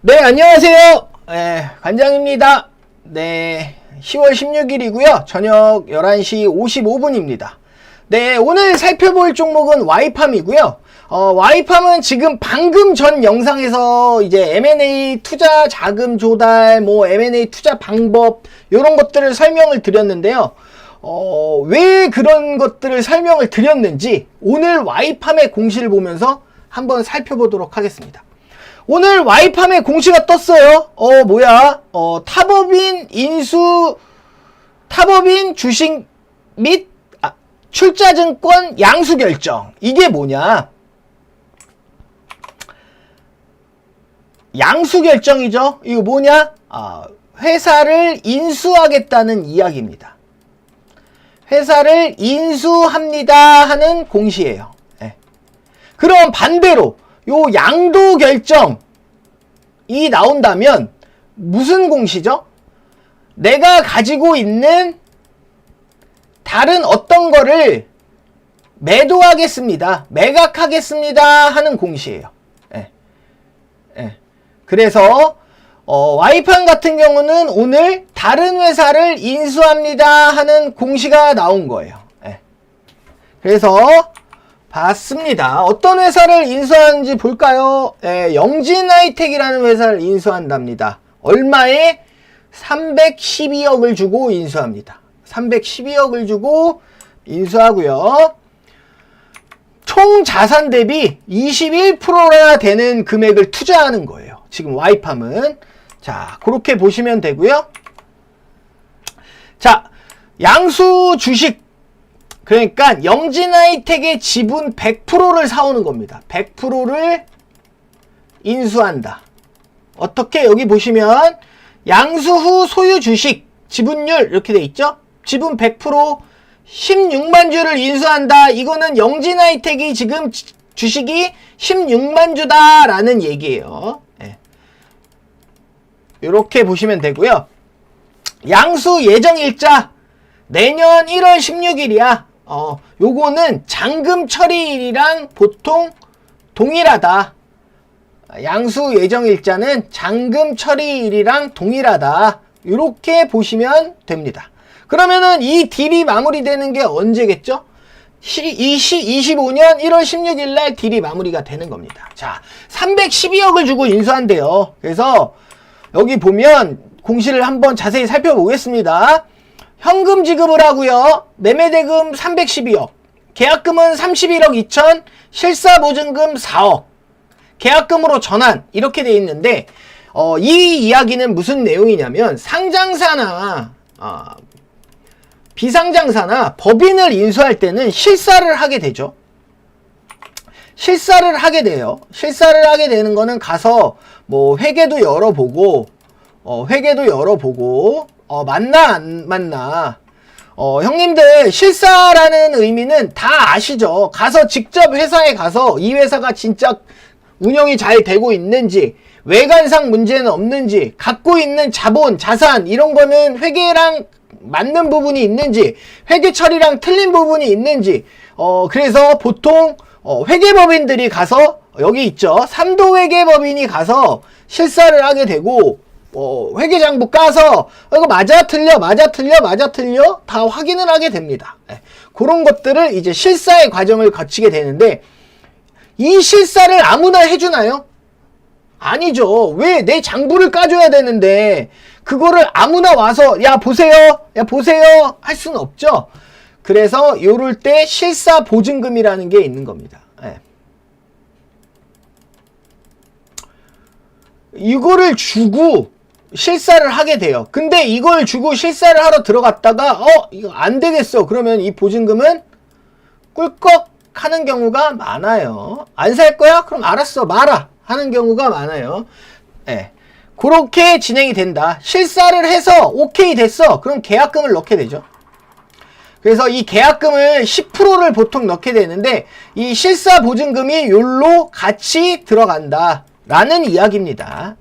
네, 안녕하세요. 관장입니다. 네, 10월 16일이고요. 저녁 11시 55분입니다. 네, 오늘 살펴볼 종목은 와이팜이고요. 와이팜은 지금 방금 전 영상에서 이제 M&A 투자 자금 조달, M&A 투자 방법, 요런 것들을 설명을 드렸는데요. 왜 그런 것들을 설명을 드렸는지 오늘 와이팜의 공시를 보면서 한번 살펴보도록 하겠습니다. 오늘 와이팜의 공시가 떴어요. 타법인 주식 및 출자증권 양수 결정. 이게 뭐냐? 양수 결정이죠. 이거 뭐냐? 회사를 인수하겠다는 이야기입니다. 회사를 인수합니다 하는 공시예요. 네. 그럼 반대로 요 양도 결정이 나온다면 무슨 공시죠? 내가 가지고 있는 다른 어떤 거를 매도하겠습니다. 매각하겠습니다 하는 공시예요. 그래서 와이팜 같은 경우는 오늘 다른 회사를 인수합니다 하는 공시가 나온 거예요. 그래서 봤습니다. 어떤 회사를 인수하는지 볼까요? 영진하이텍이라는 회사를 인수한답니다. 얼마에? 312억을 주고 인수합니다. 312억을 주고 인수하고요. 총 자산 대비 21%나 되는 금액을 투자하는 거예요. 지금 와이팜은. 자, 그렇게 보시면 되고요. 자, 양수 주식, 그러니까 영진하이텍의 지분 100%를 사오는 겁니다. 100%를 인수한다. 어떻게? 여기 보시면 양수 후 소유 주식 지분율 이렇게 돼 있죠? 지분 100% 16만 주를 인수한다. 이거는 영진하이텍이 지금 주식이 16만 주다 라는 얘기예요. 이렇게 보시면 되고요. 양수 예정일자 내년 1월 16일이야. 요거는 잔금 처리일이랑 보통 동일하다. 양수 예정일자는 잔금 처리일이랑 동일하다. 이렇게 보시면 됩니다. 그러면은 이 딜이 마무리되는 게 언제겠죠? 25년 1월 16일 날 딜이 마무리가 되는 겁니다. 자, 312억을 주고 인수한대요. 그래서 여기 보면 공시를 한번 자세히 살펴보겠습니다. 현금 지급을 하고요. 매매대금 312억, 계약금은 31억 2천, 실사보증금 4억, 계약금으로 전환 이렇게 돼 있는데 이 이야기는 무슨 내용이냐면 상장사나 비상장사나 법인을 인수할 때는 실사를 하게 되죠. 실사를 하게 돼요. 실사를 하게 되는 거는 가서 회계도 열어보고 맞나 안 맞나. 형님들 실사라는 의미는 다 아시죠? 가서 직접 회사에 가서 이 회사가 진짜 운영이 잘 되고 있는지, 외관상 문제는 없는지, 갖고 있는 자본, 자산 이런 거는 회계랑 맞는 부분이 있는지, 회계 처리랑 틀린 부분이 있는지. 그래서 보통 회계법인들이 가서 여기 있죠. 3도 회계법인이 가서 실사를 하게 되고 회계장부 까서 이거 맞아 틀려 다 확인을 하게 됩니다. 그런 것들을 이제 실사의 과정을 거치게 되는데 이 실사를 아무나 해주나요? 아니죠. 왜? 내 장부를 까줘야 되는데 그거를 아무나 와서 야 보세요 할 수는 없죠. 그래서 요럴 때 실사 보증금이라는 게 있는 겁니다. 이거를 주고 실사를 하게 돼요. 근데 이걸 주고 실사를 하러 들어갔다가 이거 안 되겠어. 그러면 이 보증금은 꿀꺽 하는 경우가 많아요. 안 살 거야? 그럼 알았어. 마라 하는 경우가 많아요. 그렇게 진행이 된다. 실사를 해서 오케이 됐어. 그럼 계약금을 넣게 되죠. 그래서 이 계약금을 10%를 보통 넣게 되는데 이 실사 보증금이 요로 같이 들어간다 라는 이야기입니다.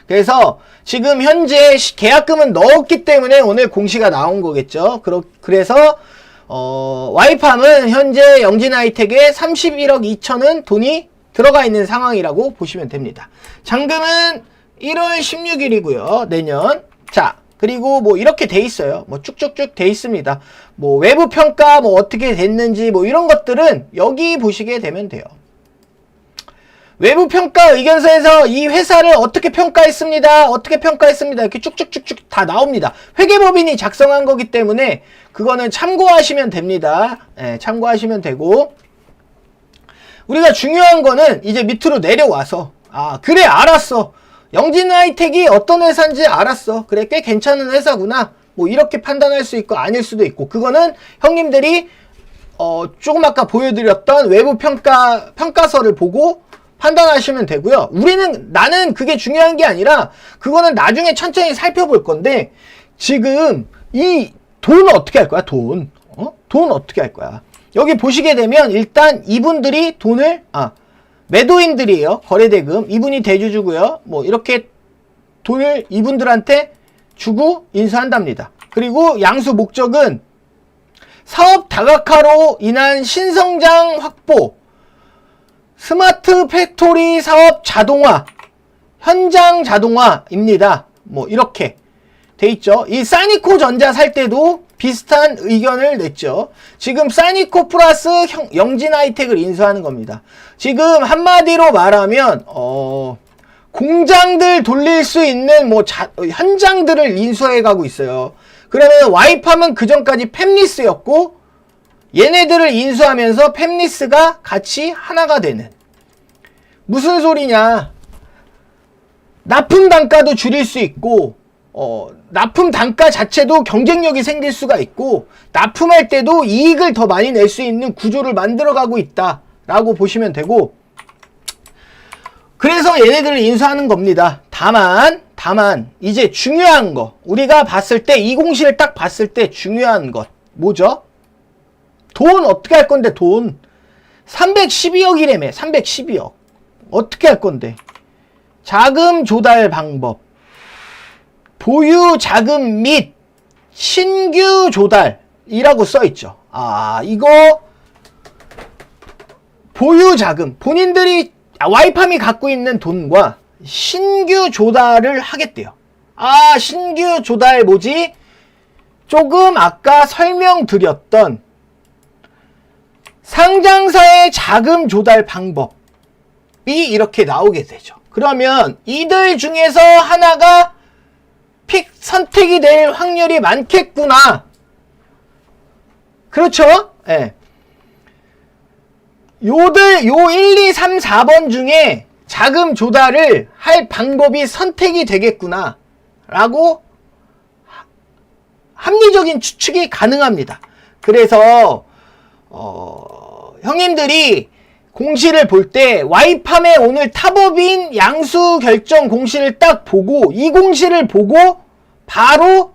그래서 지금 현재 계약금은 넣었기 때문에 오늘 공시가 나온 거겠죠. 그래서 와이팜은 현재 영진하이텍에 31억 2천은 돈이 들어가 있는 상황이라고 보시면 됩니다. 잔금은 1월 16일이고요. 내년. 자, 그리고 뭐 이렇게 돼 있어요. 뭐 쭉쭉쭉 돼 있습니다. 뭐 외부 평가 뭐 어떻게 됐는지 뭐 이런 것들은 여기 보시게 되면 돼요. 외부 평가 의견서에서 이 회사를 어떻게 평가했습니다. 어떻게 평가했습니다. 이렇게 쭉쭉쭉쭉 다 나옵니다. 회계법인이 작성한 거기 때문에 그거는 참고하시면 됩니다. 예, 참고하시면 되고, 우리가 중요한 거는 이제 밑으로 내려와서, 아, 그래, 알았어. 영진하이텍이 어떤 회사인지 알았어. 그래, 꽤 괜찮은 회사구나. 뭐 이렇게 판단할 수 있고 아닐 수도 있고, 그거는 형님들이 조금 아까 보여드렸던 외부 평가서를 보고 판단하시면 되고요. 나는 그게 중요한 게 아니라 그거는 나중에 천천히 살펴볼 건데, 지금 이 돈 어떻게 할 거야? 돈 어떻게 할 거야? 여기 보시게 되면 일단 이분들이 돈을, 매도인들이에요. 거래대금 이분이 대주주고요. 뭐 이렇게 돈을 이분들한테 주고 인수한답니다. 그리고 양수 목적은 사업 다각화로 인한 신성장 확보, 스마트 팩토리 사업 자동화, 현장 자동화입니다. 뭐 이렇게 돼 있죠. 이 사니코 전자 살 때도 비슷한 의견을 냈죠. 지금 사니코 플러스 영진하이텍을 인수하는 겁니다. 지금 한마디로 말하면 공장들 돌릴 수 있는 뭐 현장들을 인수해 가고 있어요. 그러면 와이팜은 그전까지 팹리스였고, 얘네들을 인수하면서 팹리스가 같이 하나가 되는. 무슨 소리냐? 납품 단가도 줄일 수 있고, 납품 단가 자체도 경쟁력이 생길 수가 있고, 납품할 때도 이익을 더 많이 낼 수 있는 구조를 만들어가고 있다라고 보시면 되고, 그래서 얘네들을 인수하는 겁니다. 다만 이제 중요한 거, 우리가 봤을 때 이 공시를 딱 봤을 때 중요한 것 뭐죠? 돈 어떻게 할 건데? 돈 312억이라며. 312억 어떻게 할 건데? 자금 조달 방법, 보유 자금 및 신규 조달이라고 써있죠. 이거 보유 자금, 본인들이 와이팜이 갖고 있는 돈과 신규 조달을 하겠대요. 신규 조달 뭐지? 조금 아까 설명드렸던 상장사의 자금 조달 방법이 이렇게 나오게 되죠. 그러면 이들 중에서 하나가 픽 선택이 될 확률이 많겠구나. 그렇죠? 예. 요 1, 2, 3, 4번 중에 자금 조달을 할 방법이 선택이 되겠구나 라고 합리적인 추측이 가능합니다. 그래서 형님들이 공시를 볼 때 와이팜의 오늘 탑업인 양수 결정 공시를 딱 보고, 이 공시를 보고 바로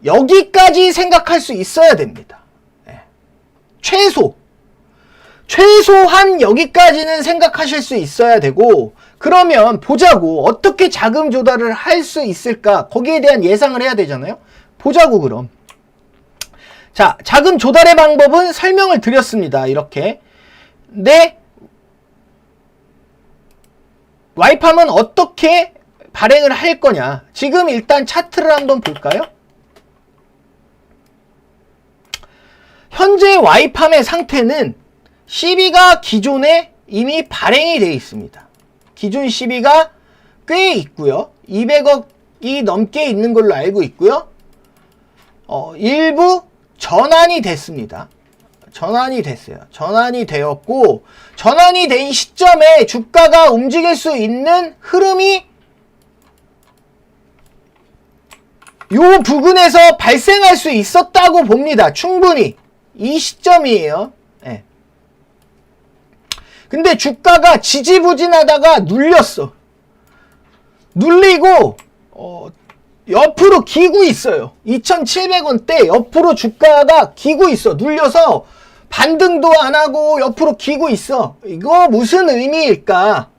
여기까지 생각할 수 있어야 됩니다. 최소한 여기까지는 생각하실 수 있어야 되고, 그러면 보자고. 어떻게 자금 조달을 할 수 있을까? 거기에 대한 예상을 해야 되잖아요. 보자고. 그럼 자, 자금 조달의 방법은 설명을 드렸습니다. 이렇게. 근데 와이팜은 어떻게 발행을 할 거냐? 지금 일단 차트를 한번 볼까요? 현재 와이팜의 상태는 CB가 기존에 이미 발행이 되어 있습니다. 기존 CB가 꽤 있고요. 200억이 넘게 있는 걸로 알고 있고요. 일부 전환이 됐습니다. 전환이 됐어요. 전환이 되었고, 전환이 된 시점에 주가가 움직일 수 있는 흐름이 요 부근에서 발생할 수 있었다고 봅니다. 충분히. 이 시점이에요. 네. 근데 주가가 지지부진하다가 눌렸어. 눌리고 옆으로 기고 있어요. 2,700원대 옆으로 주가가 기고 있어. 눌려서 반등도 안 하고 옆으로 기고 있어. 이거 무슨 의미일까?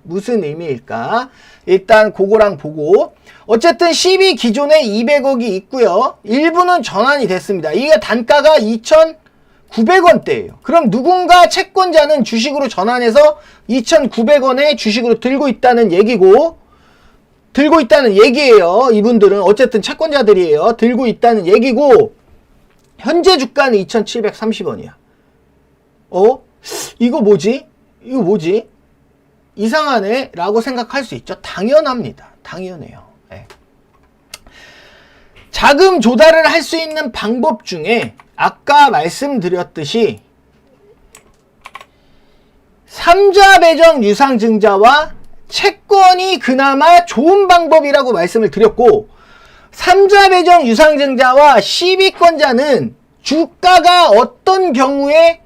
무슨 의미일까? 일단 그거랑 보고, 어쨌든 CB 기존에 200억이 있고요. 일부는 전환이 됐습니다. 이게 단가가 2,900원대예요. 그럼 누군가 채권자는 주식으로 전환해서 2,900원에 주식으로 들고 있다는 얘기고, 들고 있다는 얘기예요. 이분들은 어쨌든 채권자들이에요. 들고 있다는 얘기고, 현재 주가는 2,730원이야. 이거 뭐지? 이거 뭐지? 이상하네? 라고 생각할 수 있죠. 당연합니다. 당연해요. 네. 자금 조달을 할 수 있는 방법 중에 아까 말씀드렸듯이 3자 배정 유상증자와 채권이 그나마 좋은 방법이라고 말씀을 드렸고, 3자 배정 유상증자와 시비권자는 주가가 어떤 경우에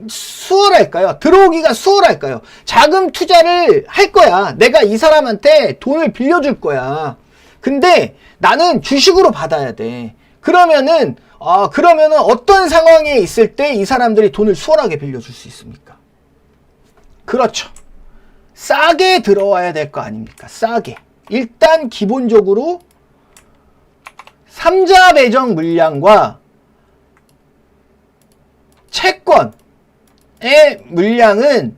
수월할까요? 들어오기가 수월할까요? 자금 투자를 할 거야. 내가 이 사람한테 돈을 빌려줄 거야. 근데 나는 주식으로 받아야 돼. 그러면은 어떤 상황에 있을 때 이 사람들이 돈을 수월하게 빌려줄 수 있습니까? 그렇죠. 싸게 들어와야 될 거 아닙니까? 싸게. 일단 기본적으로 3자 배정 물량과 채권의 물량은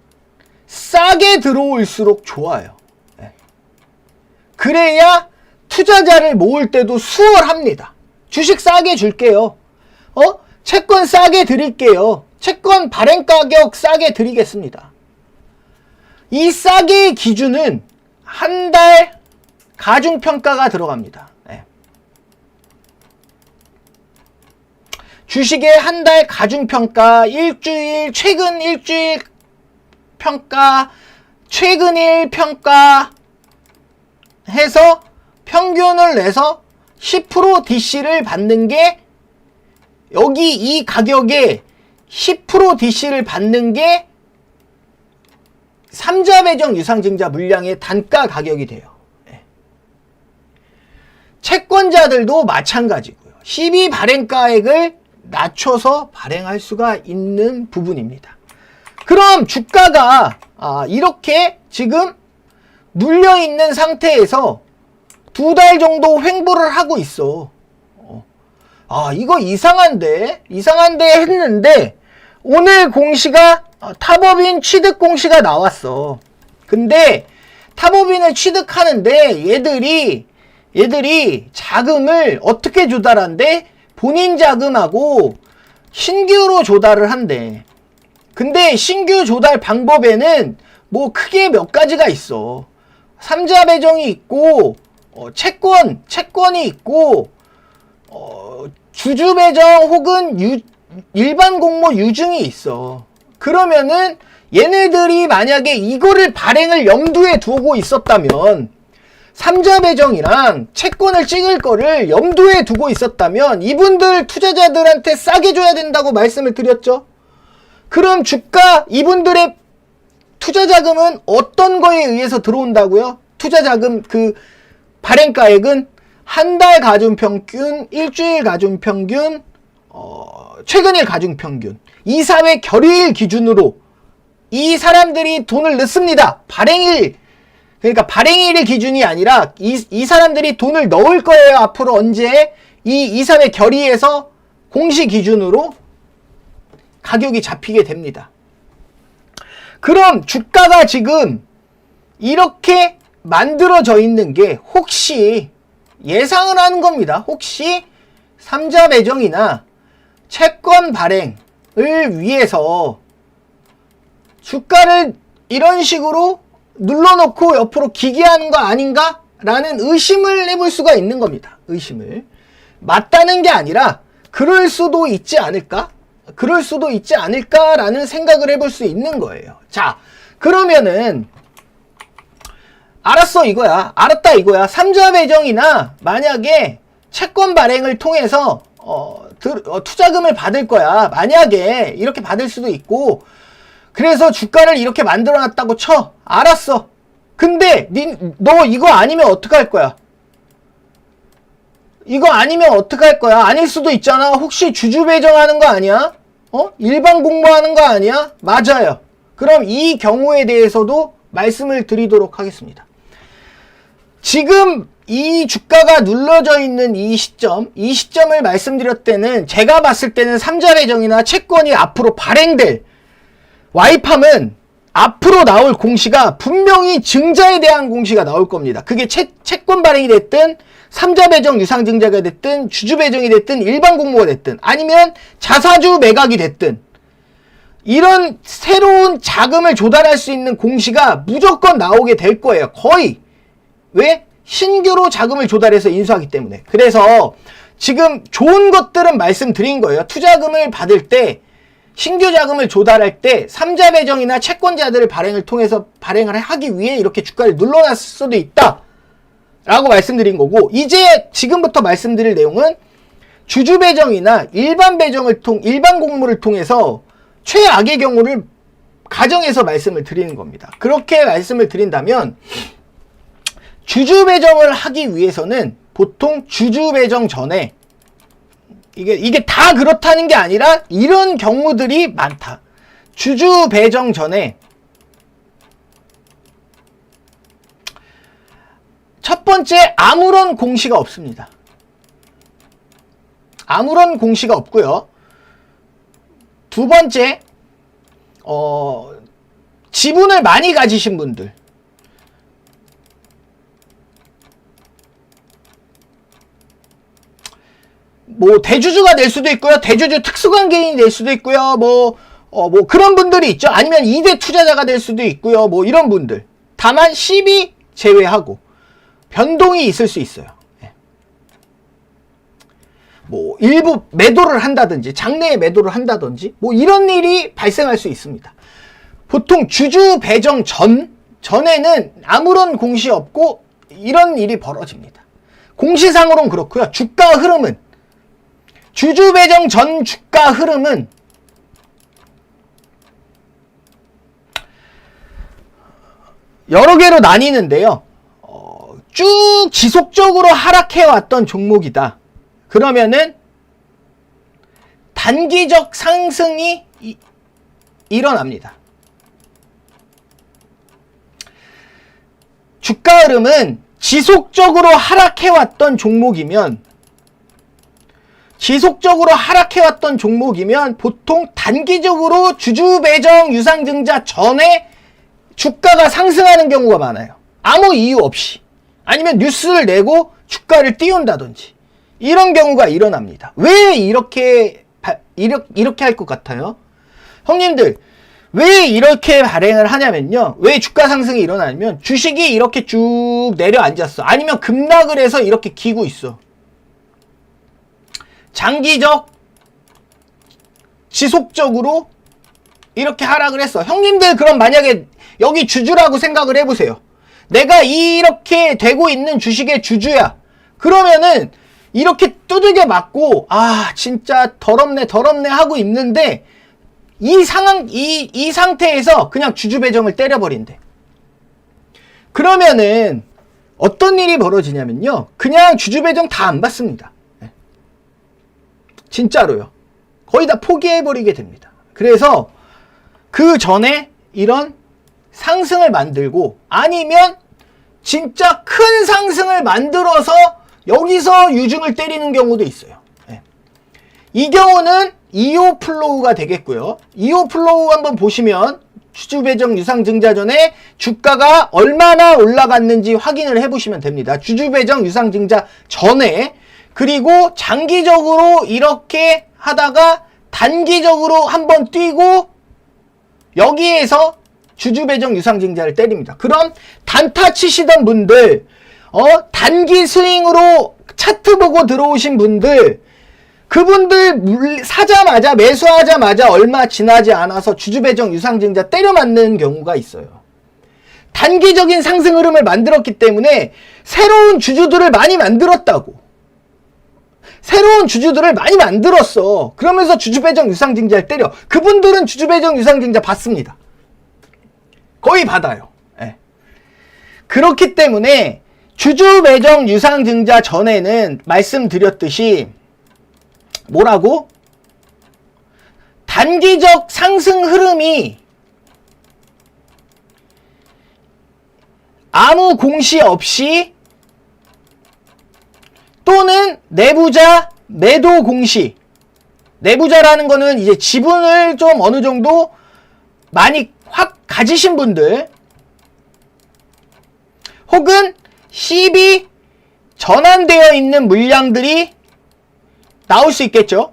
싸게 들어올수록 좋아요. 그래야 투자자를 모을 때도 수월합니다. 주식 싸게 줄게요. 채권 싸게 드릴게요. 채권 발행 가격 싸게 드리겠습니다. 이 싸게의 기준은 한 달 가중평가가 들어갑니다. 주식의 한 달 가중평가, 일주일, 최근 일주일 평가, 최근 일 평가 해서 평균을 내서 10% DC를 받는 게, 여기 이 가격에 10% DC를 받는 게 3자 배정 유상증자 물량의 단가 가격이 돼요. 채권자들도 마찬가지고요. 시비 발행가액을 낮춰서 발행할 수가 있는 부분입니다. 그럼 주가가 이렇게 지금 눌려있는 상태에서 2달 정도 횡보를 하고 있어. 이거 이상한데 했는데 오늘 공시가 탑업인 취득 공시가 나왔어. 근데 탑업인을 취득하는데 얘들이 자금을 어떻게 조달한대? 본인 자금하고 신규로 조달을 한대. 근데 신규 조달 방법에는 뭐 크게 몇 가지가 있어. 3자 배정이 있고, 채권이 있고, 주주 배정 혹은 일반 공모 유증이 있어. 그러면은 얘네들이 만약에 이거를 발행을 염두에 두고 있었다면, 3자 배정이랑 채권을 찍을 거를 염두에 두고 있었다면 이분들 투자자들한테 싸게 줘야 된다고 말씀을 드렸죠. 그럼 이분들의 투자 자금은 어떤 거에 의해서 들어온다고요? 투자 자금 발행가액은 한 달 가중평균, 일주일 가중평균, 최근일 가중평균, 2, 4회 결의일 기준으로 이 사람들이 돈을 넣습니다. 그러니까 발행일의 기준이 아니라 이 사람들이 돈을 넣을 거예요. 앞으로 언제? 이 2, 3회 결의에서 공시 기준으로 가격이 잡히게 됩니다. 그럼 주가가 지금 이렇게 만들어져 있는 게 혹시 예상을 하는 겁니다. 혹시 3자 배정이나 채권 발행을 위해서 주가를 이런 식으로 눌러놓고 옆으로 기계하는 거 아닌가? 라는 의심을 해볼 수가 있는 겁니다. 의심을. 맞다는 게 아니라 그럴 수도 있지 않을까? 그럴 수도 있지 않을까라는 생각을 해볼 수 있는 거예요. 자, 그러면은 알았다 이거야. 3자 배정이나 만약에 채권 발행을 통해서 투자금을 받을 거야. 만약에 이렇게 받을 수도 있고, 그래서 주가를 이렇게 만들어 놨다고 쳐. 알았어. 근데 너 이거 아니면 어떡할 거야? 이거 아니면 어떡할 거야? 아닐 수도 있잖아. 혹시 주주 배정하는 거 아니야? 일반 공모하는 거 아니야? 맞아요. 그럼 이 경우에 대해서도 말씀을 드리도록 하겠습니다. 지금 이 주가가 눌러져 있는 이 시점을 말씀드렸을 때는 제가 봤을 때는 삼자 배정이나 채권이 앞으로 발행될 와이팜은 앞으로 나올 공시가 분명히 증자에 대한 공시가 나올 겁니다. 그게 채권 발행이 됐든 삼자 배정 유상증자가 됐든 주주 배정이 됐든 일반 공모가 됐든 아니면 자사주 매각이 됐든 이런 새로운 자금을 조달할 수 있는 공시가 무조건 나오게 될 거예요. 거의. 왜? 신규로 자금을 조달해서 인수하기 때문에. 그래서 지금 좋은 것들은 말씀드린 거예요. 투자금을 받을 때 신규 자금을 조달할 때 삼자 배정이나 채권자들을 발행을 통해서 발행을 하기 위해 이렇게 주가를 눌러놨을 수도 있다 라고 말씀드린 거고, 이제 지금부터 말씀드릴 내용은 주주 배정이나 일반 공모를 통해서 최악의 경우를 가정해서 말씀을 드리는 겁니다. 그렇게 말씀을 드린다면 주주 배정을 하기 위해서는 보통 주주 배정 전에 이게 다 그렇다는 게 아니라 이런 경우들이 많다. 주주 배정 전에 첫 번째, 아무런 공시가 없습니다. 아무런 공시가 없고요. 두 번째, 지분을 많이 가지신 분들, 뭐 대주주가 될 수도 있고요. 대주주 특수관계인이 될 수도 있고요. 뭐 그런 분들이 있죠. 아니면 2대 투자자가 될 수도 있고요. 뭐 이런 분들. 다만 10이 제외하고 변동이 있을 수 있어요. 뭐 일부 매도를 한다든지 장내에 매도를 한다든지 뭐 이런 일이 발생할 수 있습니다. 보통 주주 배정 전에는 아무런 공시 없고 이런 일이 벌어집니다. 공시상으로는 그렇고요. 주가 흐름은 주주 배정 전 주가 흐름은 여러 개로 나뉘는데요. 쭉 지속적으로 하락해왔던 종목이다. 그러면은 단기적 상승이 일어납니다. 주가 흐름은 지속적으로 하락해왔던 종목이면 보통 단기적으로 주주 배정 유상증자 전에 주가가 상승하는 경우가 많아요. 아무 이유 없이. 아니면 뉴스를 내고 주가를 띄운다든지 이런 경우가 일어납니다. 왜 이렇게 할 것 같아요? 형님들, 왜 이렇게 발행을 하냐면요. 왜 주가 상승이 일어나냐면 주식이 이렇게 쭉 내려앉았어. 아니면 급락을 해서 이렇게 기고 있어. 장기적 지속적으로 이렇게 하락을 했어. 형님들, 그럼 만약에 여기 주주라고 생각을 해보세요. 내가 이렇게 되고 있는 주식의 주주야. 그러면은 이렇게 두들겨 맞고 진짜 더럽네 하고 있는데 이 상태에서 그냥 주주 배정을 때려버린대. 그러면은 어떤 일이 벌어지냐면요. 그냥 주주 배정 다 안 받습니다. 진짜로요. 거의 다 포기해버리게 됩니다. 그래서 그 전에 이런 상승을 만들고 아니면 진짜 큰 상승을 만들어서 여기서 유증을 때리는 경우도 있어요. 이 경우는 2호 플로우가 되겠고요. 2호 플로우 한번 보시면 주주 배정 유상증자 전에 주가가 얼마나 올라갔는지 확인을 해보시면 됩니다. 주주 배정 유상증자 전에. 그리고 장기적으로 이렇게 하다가 단기적으로 한번 뛰고 여기에서 주주 배정 유상증자를 때립니다. 그럼 단타 치시던 분들, 단기 스윙으로 차트 보고 들어오신 분들, 그분들 사자마자 매수하자마자 얼마 지나지 않아서 주주 배정 유상증자 때려 맞는 경우가 있어요. 단기적인 상승 흐름을 만들었기 때문에 새로운 주주들을 많이 만들었다고. 새로운 주주들을 많이 만들었어. 그러면서 주주 배정 유상증자를 때려. 그분들은 주주 배정 유상증자 받습니다. 거의 받아요. 그렇기 때문에 주주 배정 유상증자 전에는 말씀드렸듯이 뭐라고? 단기적 상승 흐름이 아무 공시 없이 또는 내부자 매도 공시. 내부자라는 거는 이제 지분을 좀 어느 정도 많이 확 가지신 분들, 혹은 CB 전환되어 있는 물량들이 나올 수 있겠죠.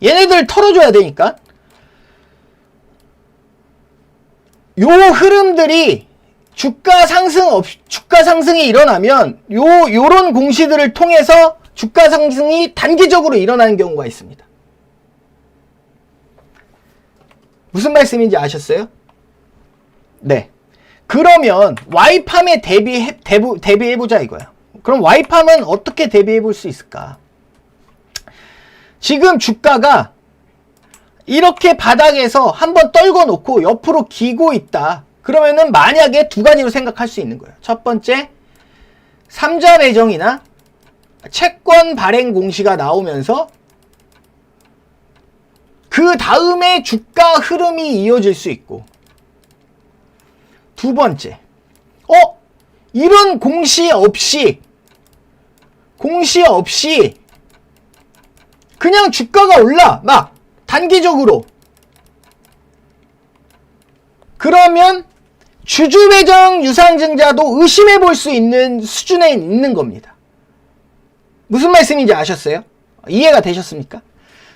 얘네들 털어줘야 되니까. 요 흐름들이 주가 상승이 일어나면 요런 공시들을 통해서 주가 상승이 단기적으로 일어나는 경우가 있습니다. 무슨 말씀인지 아셨어요? 네. 그러면 와이팜에 대비해보자 이거야. 그럼 와이팜은 어떻게 대비해볼 수 있을까? 지금 주가가 이렇게 바닥에서 한번 떨궈 놓고 옆으로 기고 있다. 그러면은 만약에 두 가지로 생각할 수 있는 거예요. 첫 번째, 삼자 배정이나 채권 발행 공시가 나오면서 그 다음에 주가 흐름이 이어질 수 있고, 두 번째, 이런 공시 없이 그냥 주가가 올라 막 단기적으로, 그러면 주주 배정 유상증자도 의심해 볼 수 있는 수준에 있는 겁니다. 무슨 말씀인지 아셨어요? 이해가 되셨습니까?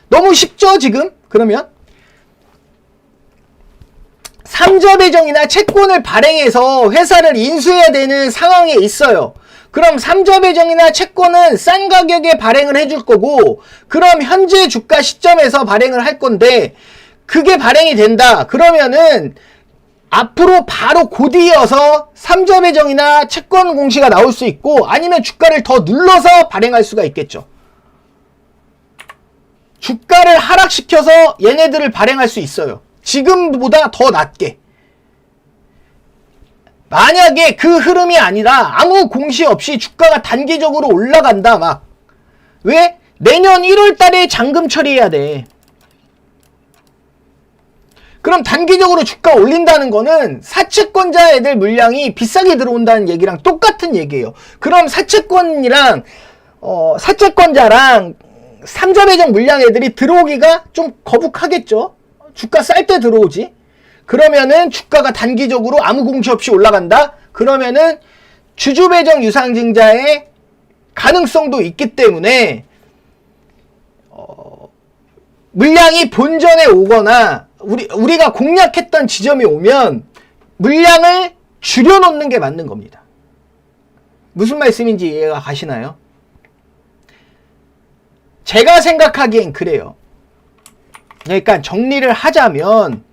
너무 쉽죠 지금? 그러면 삼자 배정이나 채권을 발행해서 회사를 인수해야 되는 상황에 있어요. 그럼 삼자 배정이나 채권은 싼 가격에 발행을 해줄 거고, 그럼 현재 주가 시점에서 발행을 할 건데, 그게 발행이 된다. 그러면은 앞으로 바로 곧이어서 삼자 배정이나 채권 공시가 나올 수 있고, 아니면 주가를 더 눌러서 발행할 수가 있겠죠. 주가를 하락시켜서 얘네들을 발행할 수 있어요. 지금보다 더 낮게. 만약에 그 흐름이 아니라 아무 공시 없이 주가가 단기적으로 올라간다 막. 왜? 내년 1월 달에 잔금 처리해야 돼. 그럼 단기적으로 주가 올린다는 거는 사채권자 애들 물량이 비싸게 들어온다는 얘기랑 똑같은 얘기예요. 그럼 사채권이랑 사채권자랑 삼자 배정 물량 애들이 들어오기가 좀 거북하겠죠. 주가 쌀 때 들어오지. 그러면은 주가가 단기적으로 아무 공시 없이 올라간다. 그러면은 주주 배정 유상증자의 가능성도 있기 때문에 물량이 본전에 오거나 우리가 공략했던 지점이 오면 물량을 줄여놓는 게 맞는 겁니다. 무슨 말씀인지 이해가 가시나요? 제가 생각하기엔 그래요. 그러니까 정리를 하자면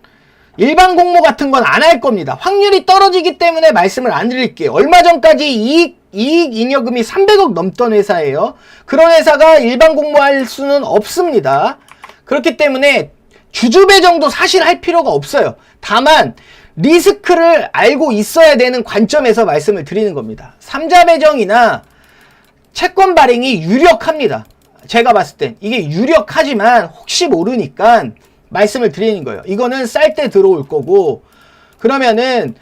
일반 공모 같은 건 안 할 겁니다. 확률이 떨어지기 때문에 말씀을 안 드릴게요. 얼마 전까지 이익 잉여금이 300억 넘던 회사예요. 그런 회사가 일반 공모할 수는 없습니다. 그렇기 때문에 주주 배정도 사실 할 필요가 없어요. 다만 리스크를 알고 있어야 되는 관점에서 말씀을 드리는 겁니다. 삼자 배정이나 채권 발행이 유력합니다. 제가 봤을 땐 이게 유력하지만 혹시 모르니까 말씀을 드리는 거예요. 이거는 쌀 때 들어올 거고, 그러면은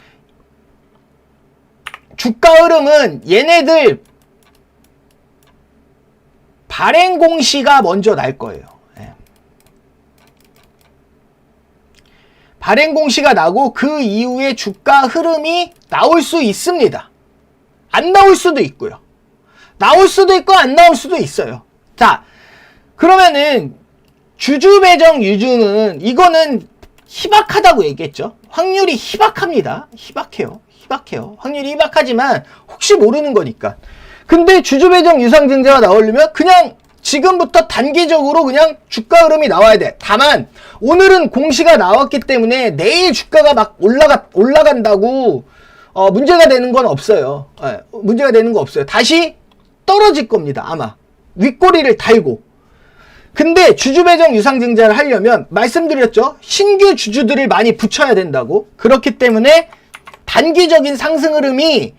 주가 흐름은 얘네들 발행 공시가 먼저 날 거예요. 발행 공시가 나고 그 이후에 주가 흐름이 나올 수 있습니다. 안 나올 수도 있고요. 나올 수도 있고 안 나올 수도 있어요. 자, 그러면은 주주 배정 유증은 이거는 희박하다고 얘기했죠. 확률이 희박합니다. 희박해요. 확률이 희박하지만 혹시 모르는 거니까. 근데 주주 배정 유상증자가 나오려면 그냥 지금부터 단기적으로 그냥 주가 흐름이 나와야 돼. 다만 오늘은 공시가 나왔기 때문에 내일 주가가 막 올라간다고 문제가 되는 건 없어요. 문제가 되는 거 없어요. 다시 떨어질 겁니다. 아마 윗꼬리를 달고. 근데 주주 배정 유상증자를 하려면 말씀드렸죠. 신규 주주들을 많이 붙여야 된다고. 그렇기 때문에 단기적인 상승 흐름이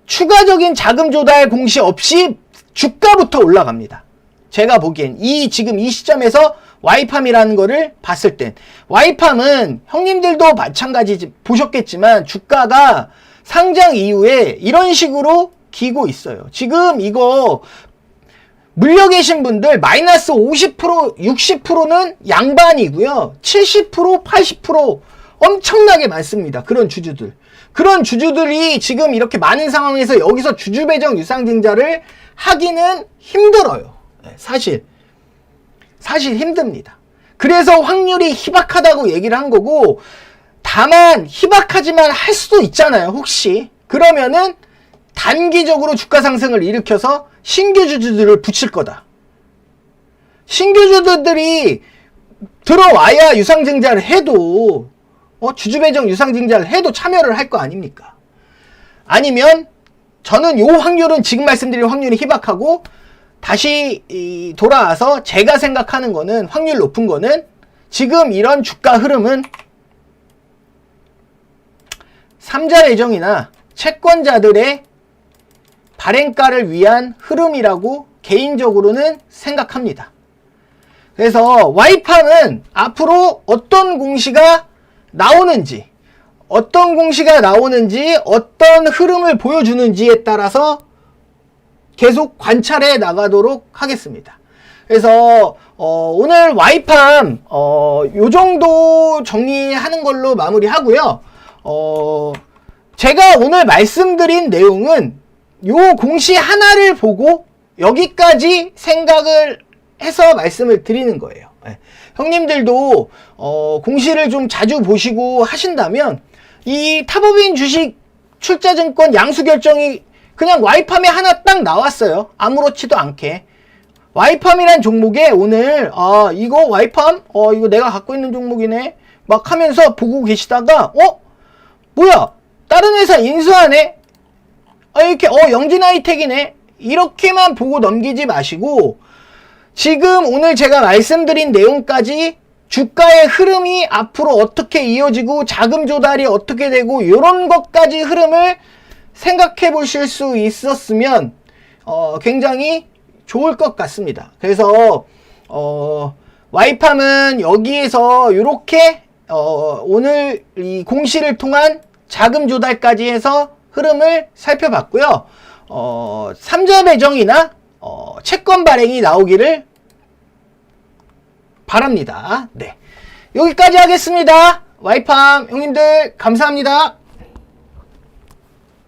추가적인 자금 조달 공시 없이 주가부터 올라갑니다. 제가 보기엔 지금 이 시점에서 와이팜이라는 거를 봤을 땐, 와이팜은 형님들도 마찬가지 보셨겠지만 주가가 상장 이후에 이런 식으로 기고 있어요. 지금 이거 물려 계신 분들 마이너스 50%, 60%는 양반이고요. 70%, 80% 엄청나게 많습니다. 그런 주주들. 그런 주주들이 지금 이렇게 많은 상황에서 여기서 주주 배정 유상증자를 하기는 힘들어요. 사실 힘듭니다. 그래서 확률이 희박하다고 얘기를 한 거고, 다만 희박하지만 할 수도 있잖아요. 혹시 그러면은 단기적으로 주가 상승을 일으켜서 신규 주주들을 붙일 거다. 신규 주주들이 들어와야 유상증자를 해도 주주 배정 유상증자를 해도 참여를 할 거 아닙니까? 아니면 저는 요 확률은 지금 말씀드린 확률이 희박하고, 다시 돌아와서 제가 생각하는 거는, 확률 높은 거는, 지금 이런 주가 흐름은 삼자 배정이나 채권자들의 발행가를 위한 흐름이라고 개인적으로는 생각합니다. 그래서 와이팜은 앞으로 어떤 공시가 나오는지, 어떤 흐름을 보여주는지에 따라서 계속 관찰해 나가도록 하겠습니다. 그래서 오늘 와이팜 요 정도 정리하는 걸로 마무리하고요. 제가 오늘 말씀드린 내용은 요 공시 하나를 보고 여기까지 생각을 해서 말씀을 드리는 거예요. 형님들도 공시를 좀 자주 보시고 하신다면 이 타법인 주식 출자증권 양수 결정이 그냥 와이팜에 하나 딱 나왔어요. 아무렇지도 않게. 와이팜이란 종목에 오늘 이거 와이팜? 이거 내가 갖고 있는 종목이네. 막 하면서 보고 계시다가 뭐야? 다른 회사 인수하네? 이렇게 영진하이텍이네? 이렇게만 보고 넘기지 마시고, 지금 오늘 제가 말씀드린 내용까지 주가의 흐름이 앞으로 어떻게 이어지고 자금 조달이 어떻게 되고 이런 것까지 흐름을 생각해 보실 수 있었으면 굉장히 좋을 것 같습니다. 그래서 와이팜은 여기에서 이렇게 오늘 이 공시를 통한 자금 조달까지 해서 흐름을 살펴봤고요. 삼자 배정이나 채권 발행이 나오기를 바랍니다. 네, 여기까지 하겠습니다. 와이팜 형님들 감사합니다.